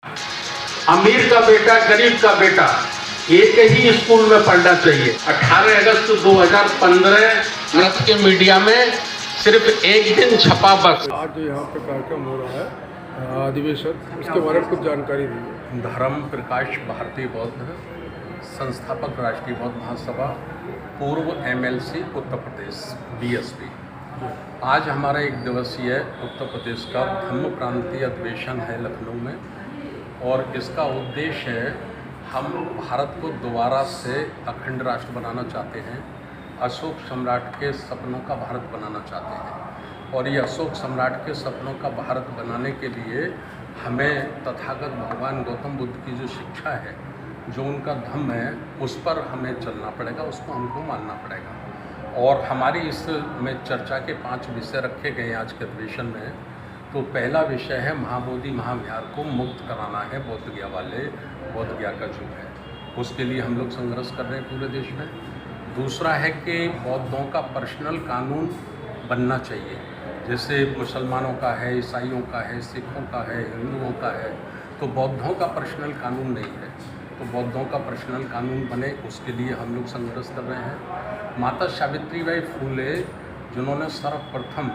अमीर का बेटा, गरीब का बेटा एक ही स्कूल में पढ़ना चाहिए। 18 अगस्त 2015 भारत के मीडिया में सिर्फ एक दिन छपा बस। आज जो यहाँ पे कार्यक्रम हो रहा है अधिवेशन, उसके बारे में कुछ जानकारी दी। धर्म प्रकाश भारतीय बौद्ध संस्थापक राष्ट्रीय बौद्ध महासभा पूर्व MLC उत्तर प्रदेश BSP। आज हमारा एक दिवसीय उत्तर प्रदेश का धम्म प्रांतीय अधिवेशन है लखनऊ में, और इसका उद्देश्य है हम भारत को दोबारा से अखंड राष्ट्र बनाना चाहते हैं। अशोक सम्राट के सपनों का भारत बनाना चाहते हैं, और ये अशोक सम्राट के सपनों का भारत बनाने के लिए हमें तथागत भगवान गौतम बुद्ध की जो शिक्षा है, जो उनका धम्म है, उस पर हमें चलना पड़ेगा, उसको हमको मानना पड़ेगा। और हमारी इसमें चर्चा के 5 विषय रखे गए हैं आज के अधिवेशन में। तो पहला विषय है महाबोधि महाविहार को मुक्त कराना है बौद्ध गया वाले बौद्ध गया का युग है, उसके लिए हम लोग संघर्ष कर रहे हैं पूरे देश में। दूसरा है कि बौद्धों का पर्सनल कानून बनना चाहिए, जैसे मुसलमानों का है, ईसाइयों का है, सिखों का है, हिंदुओं का है। तो बौद्धों का पर्सनल कानून नहीं है, तो बौद्धों का पर्सनल कानून बने, उसके लिए हम लोग संघर्ष कर रहे हैं। माता सावित्रीबाई फुले जिन्होंने सर्वप्रथम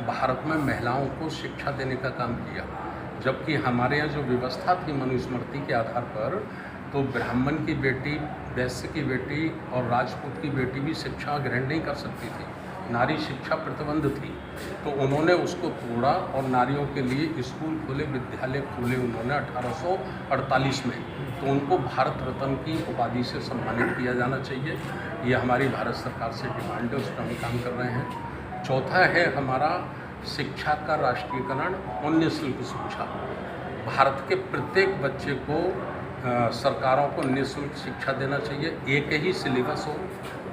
भारत में महिलाओं को शिक्षा देने का काम किया, जबकि हमारे यहाँ जो व्यवस्था थी मनुस्मृति के आधार पर, तो ब्राह्मण की बेटी, वैश्य की बेटी और राजपूत की बेटी भी शिक्षा ग्रहण नहीं कर सकती थी, नारी शिक्षा प्रतिबंध थी। तो उन्होंने उसको तोड़ा और नारियों के लिए स्कूल खोले, विद्यालय खोले उन्होंने 1848 में। तो उनको भारत रत्न की उपाधि से सम्मानित किया जाना चाहिए। ये हमारी भारत सरकार से डिमांड है, उस पर हम काम कर रहे हैं। चौथा है हमारा शिक्षा का राष्ट्रीयकरण और निःशुल्क शिक्षा। भारत के प्रत्येक बच्चे को सरकारों को निःशुल्क शिक्षा देना चाहिए। एक ही सिलेबस हो,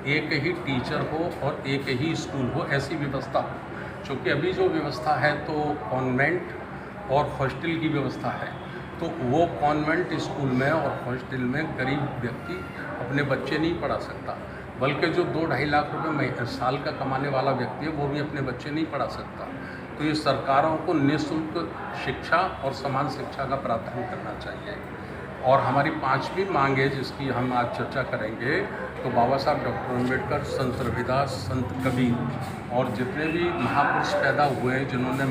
एक ही टीचर हो और एक ही स्कूल हो, ऐसी व्यवस्था हो। क्योंकि अभी जो व्यवस्था है तो कॉन्वेंट और हॉस्टल की व्यवस्था है, तो वो कॉन्वेंट स्कूल में और हॉस्टल में गरीब व्यक्ति अपने बच्चे नहीं पढ़ा सकता, बल्कि जो 2-2.5 लाख रुपए साल का कमाने वाला व्यक्ति है वो भी अपने बच्चे नहीं पढ़ा सकता। तो ये सरकारों को निःशुल्क शिक्षा और समान शिक्षा का प्रावधान करना चाहिए। और हमारी 5वीं मांग है जिसकी हम आज चर्चा करेंगे, तो बाबा साहब डॉक्टर अम्बेडकर, संत रविदास, संत कबीर और जितने भी महापुरुष पैदा हुए हैं जिन्होंने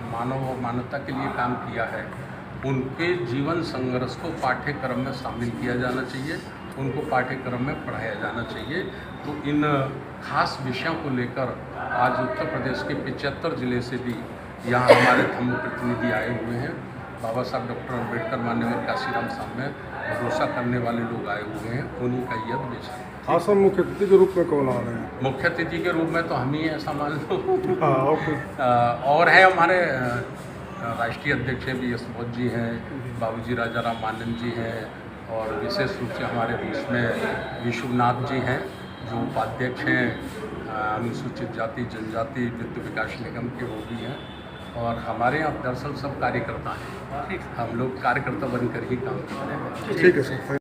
मानव और मानवता के लिए काम किया है, उनके जीवन संघर्ष को पाठ्यक्रम में शामिल किया जाना चाहिए, उनको पाठ्यक्रम में पढ़ाया जाना चाहिए। तो इन खास विषयों को लेकर आज उत्तर प्रदेश के 75 जिले से भी यहाँ हमारे धम्म प्रतिनिधि आए हुए हैं। बाबा साहब डॉक्टर अम्बेडकर, माननीय काशीराम साहब में भरोसा करने वाले लोग आए हुए हैं, उन्हीं का यह अधिवेशन है। आसन मुख्य अतिथि के रूप में कौन आ रहे हैं? मुख्य अतिथि के रूप में तो हम ही ऐसा मान लो। और है हमारे राष्ट्रीय अध्यक्ष BS बोध जी हैं, बाबूजी राजा राम मानन जी हैं, और विशेष रूप से हमारे बीच में विश्वनाथ जी हैं जो उपाध्यक्ष हैं अनुसूचित जाति जनजाति वित्त विकास निगम के, वो भी हैं। और हमारे यहाँ दरअसल सब कार्यकर्ता हैं, हम लोग कार्यकर्ता बनकर ही काम करते हैं। ठीक है सर।